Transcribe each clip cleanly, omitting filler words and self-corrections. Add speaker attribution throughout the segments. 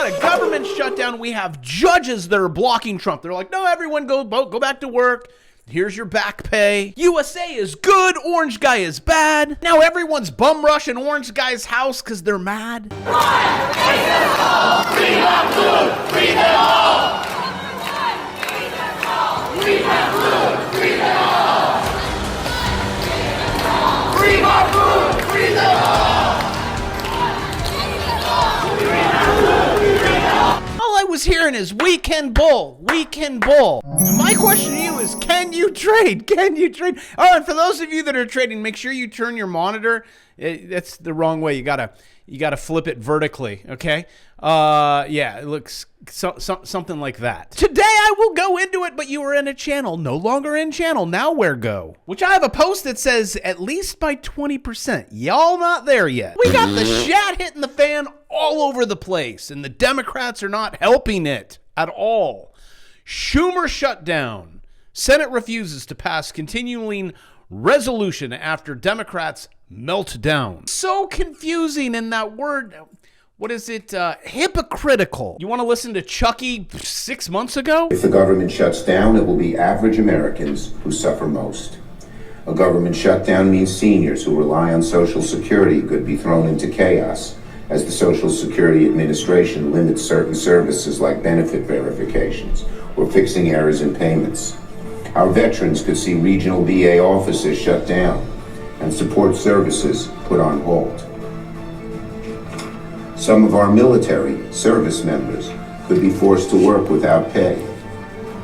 Speaker 1: got a government shutdown. We have judges that are blocking Trump. They're like, no, everyone go back to work. Here's your back pay. USA is good. Orange guy is bad. Now everyone's bum rushing Orange guy's house because they're mad. All I was hearing is weekend bull. And my question to you is, can you trade? Oh, and for those of you that are trading, make sure you turn your monitor. That's the wrong way. You gotta flip it vertically, okay? Yeah, it looks something like that. Today I will go into it, but you were in a channel, no longer in channel. Now where go? Which I have a post that says at least by 20%. Y'all not there yet. We got the shat hitting the fan all over the place, and the Democrats are not helping it at all. Schumer shut down. Senate refuses to pass continuing resolution after Democrats melt down. So confusing in that word. What is it? Hypocritical. You want to listen to Chucky 6 months ago?
Speaker 2: If the government shuts down, it will be average Americans who suffer most. A government shutdown means seniors who rely on Social Security could be thrown into chaos as the Social Security Administration limits certain services like benefit verifications or fixing errors in payments. Our veterans could see regional VA offices shut down and support services put on hold. Some of our military service members could be forced to work without pay.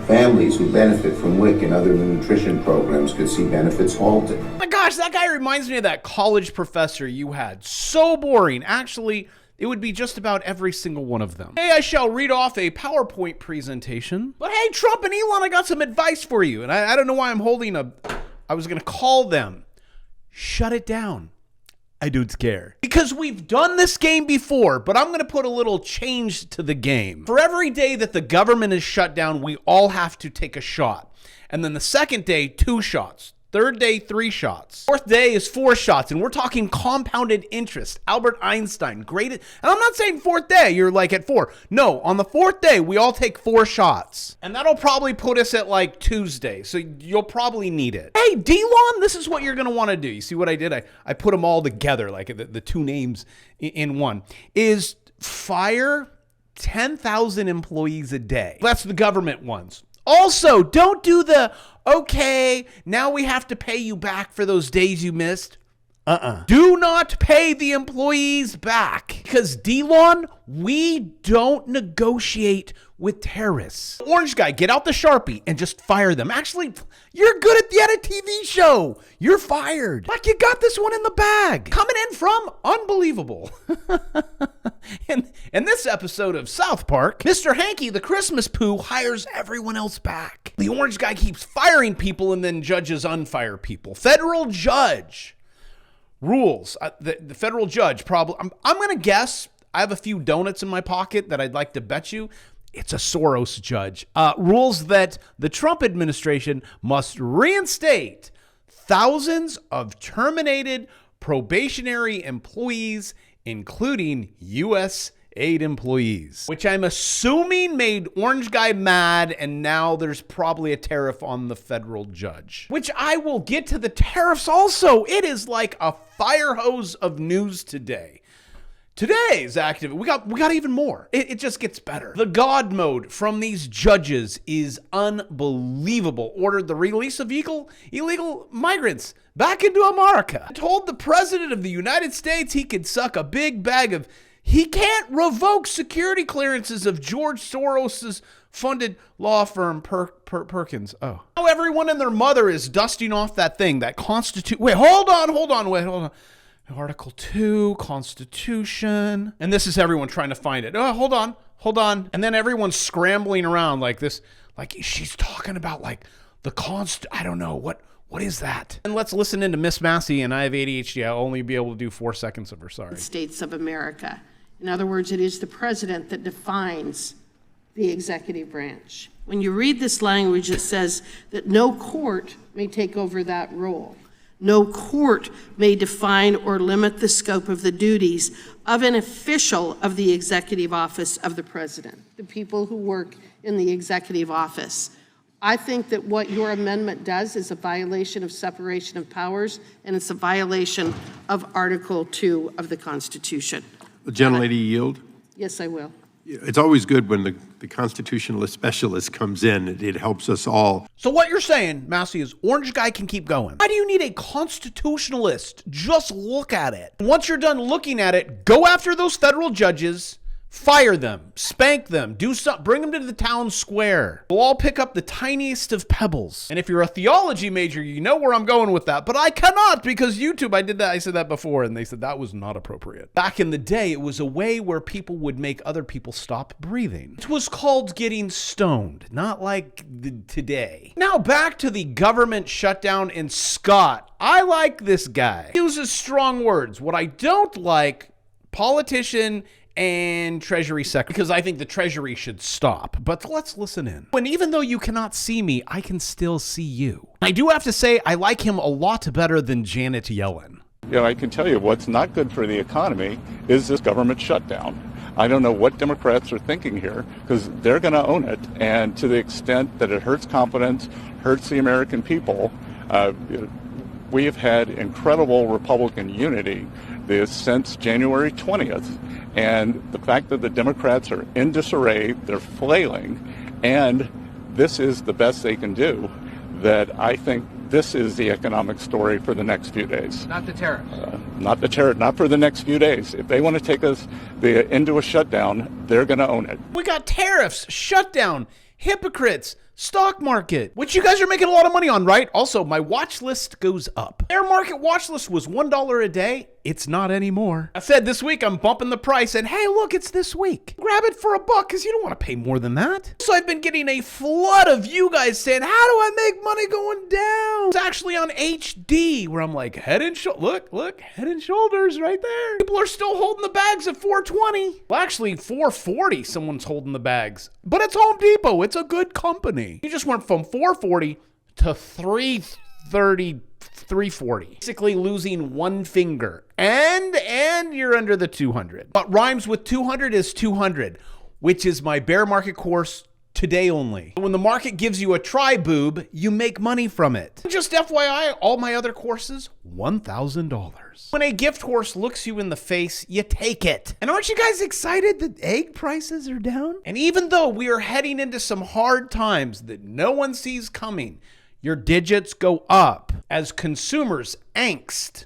Speaker 2: Families who benefit from WIC and other nutrition programs could see benefits halted.
Speaker 1: Oh my gosh, that guy reminds me of that college professor you had. So boring. Actually, it would be just about every single one of them. Hey, I shall read off a PowerPoint presentation. But hey, Trump and Elon, I got some advice for you. And I don't know why I'm holding I was going to call them. Shut it down. I don't care. Because we've done this game before, but I'm going to put a little change to the game. For every day that the government is shut down, we all have to take a shot. And then the second day, 2 shots. Third day, 3 shots. Fourth day is 4 shots, and we're talking compounded interest. Albert Einstein, and I'm not saying fourth day, you're like at 4. No, on the 4th day, we all take 4 shots. And that'll probably put us at like Tuesday, so you'll probably need it. Hey, Delon, this is what you're gonna wanna do. You see what I did? I put them all together, like the 2 names in one. Is fire 10,000 employees a day. That's the government ones. Also, don't do the, okay, now we have to pay you back for those days you missed. Do not pay the employees back. Because, Delon, we don't negotiate with terrorists. Orange guy, get out the Sharpie and just fire them. Actually, you're good at the edit TV show. You're fired. Like you got this one in the bag. Coming in from Unbelievable. In this episode of South Park, Mr. Hanky, the Christmas poo, hires everyone else back. The orange guy keeps firing people and then judges unfire people. Federal judge rules. The federal judge probably, I'm going to guess, I have a few donuts in my pocket that I'd like to bet you it's a Soros judge. Rules that the Trump administration must reinstate thousands of terminated probationary employees, including U.S. aid employees, which I'm assuming made Orange Guy mad, and now there's probably a tariff on the federal judge, which I will get to the tariffs also. It is like a fire hose of news today. Today's active, we got even more. It just gets better. The God mode from these judges is unbelievable. Ordered the release of illegal migrants back into America. Told the president of the United States he could suck a big bag of, he can't revoke security clearances of George Soros's funded law firm Perkins. Oh. Now everyone and their mother is dusting off that thing, that wait, hold on. Article 2, Constitution. And this is everyone trying to find it. Oh, hold on. And then everyone's scrambling around like this, like she's talking about like the I don't know, what is that? And let's listen into Miss Massey, and I have ADHD. I'll only be able to do 4 seconds of her, sorry.
Speaker 3: States of America. In other words, it is the president that defines the executive branch. When you read this language, it says that no court may take over that role. No court may define or limit the scope of the duties of an official of the executive office of the president, the people who work in the executive office. I think that what your amendment does is a violation of separation of powers, and it's a violation of Article 2 of the Constitution.
Speaker 4: The gentlelady yield.
Speaker 3: Yes, I will.
Speaker 4: It's always good when the constitutionalist specialist comes in. It helps us all.
Speaker 1: So what you're saying, Massey, is Orange Guy can keep going. Why do you need a constitutionalist? Just look at it. Once you're done looking at it, go after those federal judges, fire them, spank them, do something, bring them to the town square. We'll all pick up the tiniest of pebbles. And if you're a theology major, you know where I'm going with that. But I cannot, because YouTube, I said that before, and they said that was not appropriate. Back in the day, it was a way where people would make other people stop breathing. It was called getting stoned, not like today. Now back to the government shutdown in Scott. I like this guy. He uses strong words. What I don't like, politician and Treasury Secretary, because I think the Treasury should stop. But let's listen in. When even though you cannot see me, I can still see you. I do have to say, I like him a lot better than Janet Yellen.
Speaker 5: I can tell you what's not good for the economy is this government shutdown. I don't know what Democrats are thinking here, because they're going to own it. And to the extent that it hurts confidence, hurts the American people, we have had incredible Republican unity since January 20th. And the fact that the Democrats are in disarray, they're flailing, and this is the best they can do, that I think this is the economic story for the next few days.
Speaker 6: Not the tariffs.
Speaker 5: Not for the next few days. If they want to take us into a shutdown, they're going to own it.
Speaker 1: We got tariffs, shutdown, hypocrites, stock market, which you guys are making a lot of money on, right? Also, my watch list goes up. Bear market watch list was $1 a day. It's not anymore. I said this week I'm bumping the price, and hey, look, it's this week. Grab it for $1 because you don't want to pay more than that. So I've been getting a flood of you guys saying, how do I make money going down? It's actually on HD where I'm like, head and shoulders. Look, head and shoulders right there. People are still holding the bags at $4.20. Well, actually $4.40 someone's holding the bags, but it's Home Depot. It's a good company. You just went from $4.40 to $3.30. $3.40, basically losing one finger, and you're under the 200. What rhymes with 200 is 200, which is my bear market course today only. When the market gives you a tri-boob, you make money from it. Just FYI, all my other courses, $1,000. When a gift horse looks you in the face, you take it. And aren't you guys excited that egg prices are down? And even though we are heading into some hard times that no one sees coming, your digits go up as consumers' angst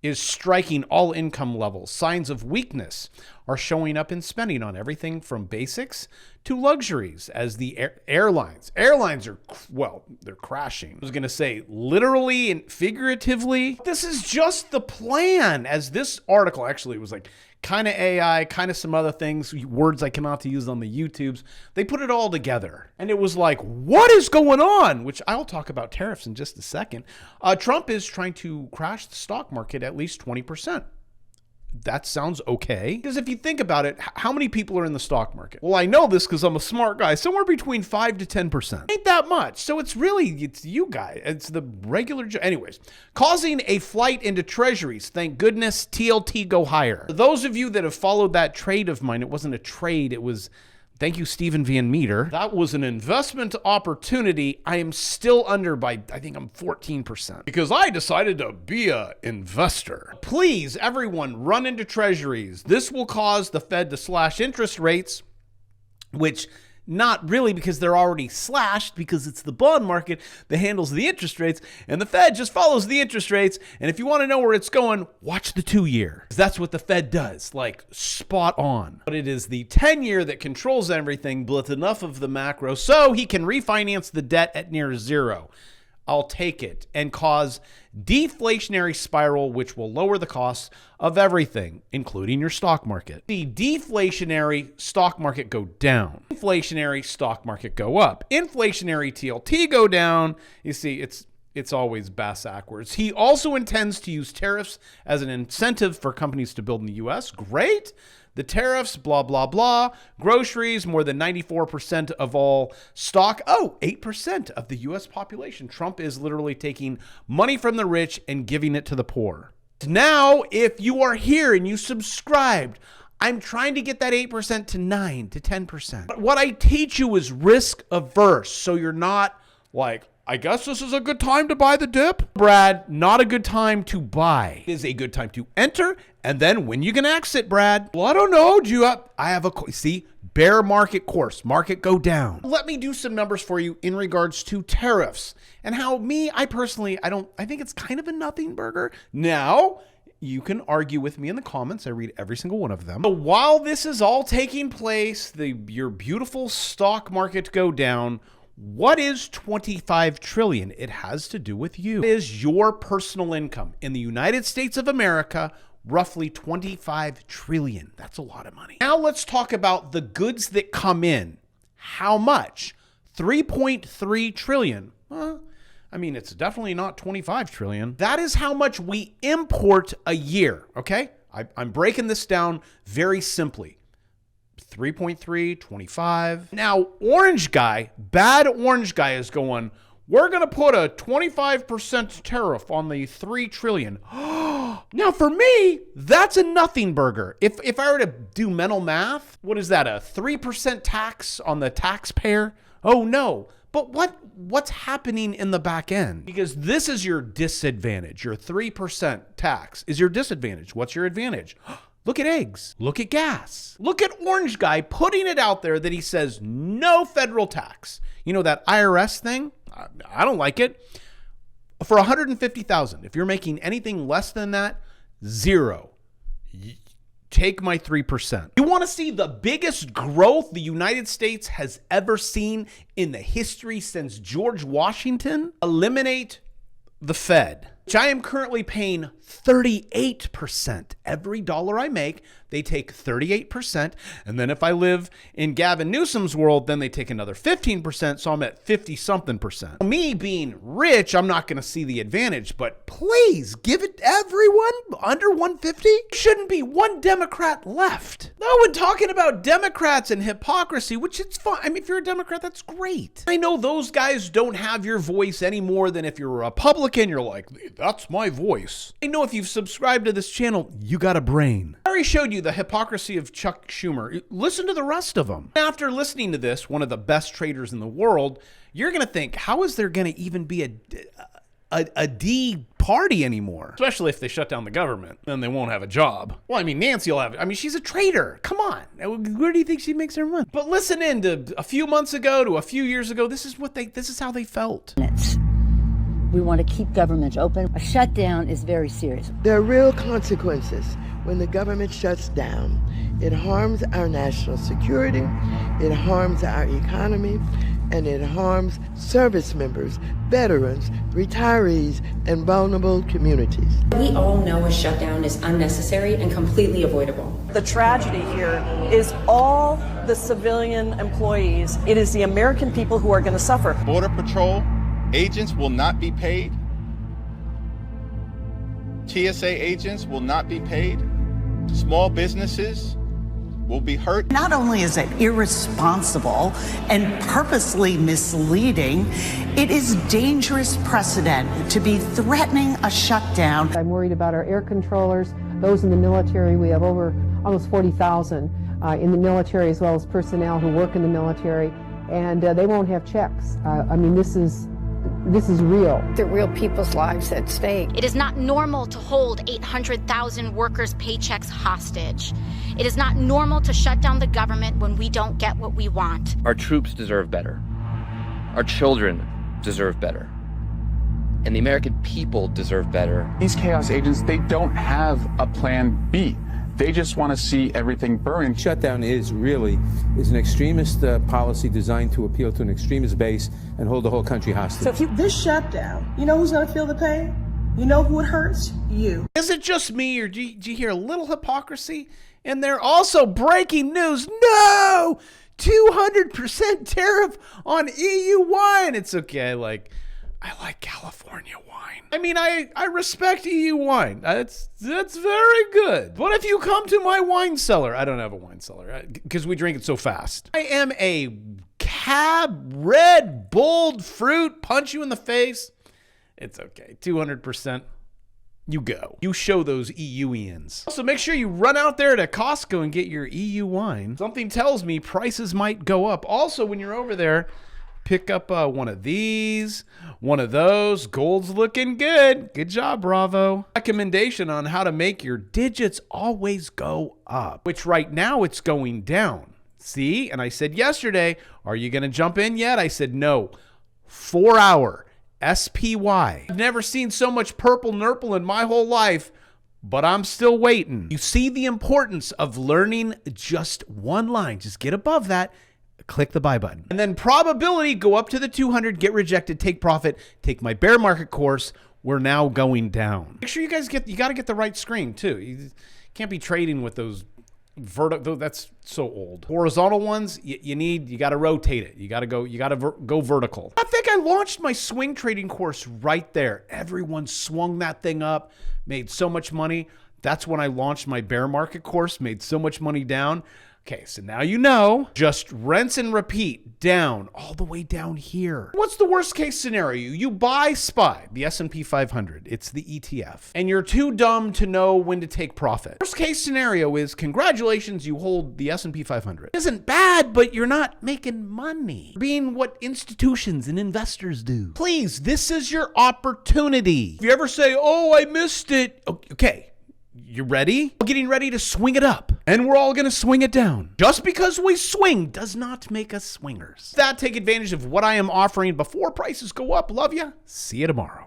Speaker 1: is striking all income levels. Signs of weakness are showing up in spending on everything from basics to luxuries as the airlines are, well, they're crashing. I was going to say literally and figuratively. This is just the plan, as this article actually was like kind of AI, kind of some other things, words I cannot use on the YouTubes. They put it all together. And it was like, what is going on? Which I'll talk about tariffs in just a second. Trump is trying to crash the stock market at least 20%. That sounds okay. Because if you think about it, how many people are in the stock market? Well, I know this because I'm a smart guy. Somewhere between 5 to 10%. Ain't that much. So it's you guys. It's the regular. Anyways, causing a flight into treasuries. Thank goodness TLT go higher. For those of you that have followed that trade of mine, it wasn't a trade. It was, thank you, Stephen Van Meter. That was an investment opportunity. I am still under by, I think I'm 14%. Because I decided to be an investor. Please, everyone, run into treasuries. This will cause the Fed to slash interest rates, which not really, because they're already slashed, because it's the bond market that handles the interest rates, and the Fed just follows the interest rates. And if you want to know where it's going, watch the 2-year. That's what the Fed does, like spot on. But it is the 10-year that controls everything, with enough of the macro so he can refinance the debt at near zero. I'll take it, and cause deflationary spiral, which will lower the costs of everything, including your stock market. The deflationary stock market go down. Inflationary stock market go up. Inflationary TLT go down. You see, it's always backwards. He also intends to use tariffs as an incentive for companies to build in the U.S. Great. The tariffs, blah, blah, blah. Groceries, more than 94% of all stock. Oh, 8% of the U.S. population. Trump is literally taking money from the rich and giving it to the poor. Now, if you are here and you subscribed, I'm trying to get that 8% to 9 to 10%. But what I teach you is risk averse. So you're not like, I guess this is a good time to buy the dip. Brad, not a good time to buy. It is a good time to enter. And then when you can exit, Brad? Well, I don't know. I have see, bear market course, market go down. Let me do some numbers for you in regards to tariffs and how I personally, I think it's kind of a nothing burger. Now, you can argue with me in the comments. I read every single one of them. But while this is all taking place, your beautiful stock market go down, what is 25 trillion? It has to do with you. It is your personal income in the United States of America, roughly 25 trillion. That's a lot of money. Now let's talk about the goods that come in. How much? 3.3 trillion. I mean, it's definitely not 25 trillion. That is how much we import a year, okay? I'm breaking this down very simply. 3.3, 25. Now, bad orange guy is going, we're going to put a 25% tariff on the 3 trillion. Now, for me, that's a nothing burger. If I were to do mental math, what is that, a 3% tax on the taxpayer? Oh, no. But what's happening in the back end? Because this is your disadvantage. Your 3% tax is your disadvantage. What's your advantage? Look at eggs. Look at gas. Look at orange guy putting it out there that he says no federal tax. You know that IRS thing? I don't like it. For $150,000, if you're making anything less than that, zero. Take my 3%. You want to see the biggest growth the United States has ever seen in the history since George Washington? Eliminate the Fed, which I am currently paying 38%. Every dollar I make, they take 38%. And then if I live in Gavin Newsom's world, then they take another 15%. So I'm at 50-something%. Me being rich, I'm not going to see the advantage, but please give it to everyone under 150. Shouldn't be one Democrat left. No one talking about Democrats and hypocrisy, which it's fine. I mean, if you're a Democrat, that's great. I know those guys don't have your voice any more than if you're a Republican, you're like, that's my voice. I know if you've subscribed to this channel, you got a brain. I already showed you the hypocrisy of Chuck Schumer. Listen to the rest of them. After listening to this, one of the best traders in the world, you're going to think, how is there going to even be a D party anymore? Especially if they shut down the government, then they won't have a job. Well, I mean, Nancy will have, she's a trader. Come on. Where do you think she makes her money? But listen in to a few months ago to a few years ago, this is how they felt.
Speaker 6: We want to keep government open. A shutdown is very serious.
Speaker 7: There are real consequences when the government shuts down. It harms our national security, it harms our economy, and it harms service members, veterans, retirees, and vulnerable communities.
Speaker 8: We all know a shutdown is unnecessary and completely avoidable.
Speaker 9: The tragedy here is all the civilian employees. It is the American people who are going to suffer.
Speaker 10: Border Patrol agents will not be paid. TSA agents will not be paid. Small businesses will be hurt.
Speaker 11: Not only is it irresponsible and purposely misleading, it is dangerous precedent to be threatening a shutdown.
Speaker 12: I'm worried about our air controllers, those in the military. We have over almost 40,000 in the military, as well as personnel who work in the military, and they won't have checks. This is real.
Speaker 13: The real people's lives at stake.
Speaker 14: It is not normal to hold 800,000 workers' paychecks hostage. It is not normal to shut down the government when we don't get what we want.
Speaker 15: Our troops deserve better. Our children deserve better. And the American people deserve better.
Speaker 16: These chaos agents, they don't have a plan B. They just want to see everything burn.
Speaker 17: Shutdown is an extremist policy designed to appeal to an extremist base and hold the whole country hostage.
Speaker 9: So this shutdown, you know who's going to feel the pain? You know who it hurts? You.
Speaker 1: Is it just me, or do you hear a little hypocrisy? And they're also breaking news. No! 200% tariff on EU wine. It's okay. I like California wine. I mean, I respect EU wine. That's very good. What if you come to my wine cellar? I don't have a wine cellar because we drink it so fast. I am a Cab Red bold fruit, punch you in the face. It's okay. 200%. You go. You show those EUians. Also, make sure you run out there to Costco and get your EU wine. Something tells me prices might go up. Also, when you're over there, pick up one of these, one of those. Gold's looking good. Good job, Bravo. Recommendation on how to make your digits always go up, which right now it's going down. See? And I said yesterday, are you going to jump in yet? I said no. 4 hour. SPY. I've never seen so much purple nurple in my whole life, but I'm still waiting. You see the importance of learning just one line. Just get above that, click the buy button. And then probability, go up to the 200, get rejected, take profit, take my bear market course. We're now going down. Make sure you guys you got to get the right screen too. You can't be trading with those vertical, that's so old. Horizontal ones, you got to rotate it. You got to go vertical. I think I launched my swing trading course right there. Everyone swung that thing up, made so much money. That's when I launched my bear market course, made so much money down. Okay, so now you know, just rinse and repeat down, all the way down here. What's the worst case scenario? You buy SPY, the S&P 500. It's the ETF. And you're too dumb to know when to take profit. Worst case scenario is, congratulations, you hold the S&P 500. Isn't bad, but you're not making money. Being what institutions and investors do. Please, this is your opportunity. If you ever say, oh, I missed it. Okay. You ready? We're getting ready to swing it up, and we're all going to swing it down. Just because we swing does not make us swingers. Take advantage of what I am offering before prices go up. Love ya. See you tomorrow.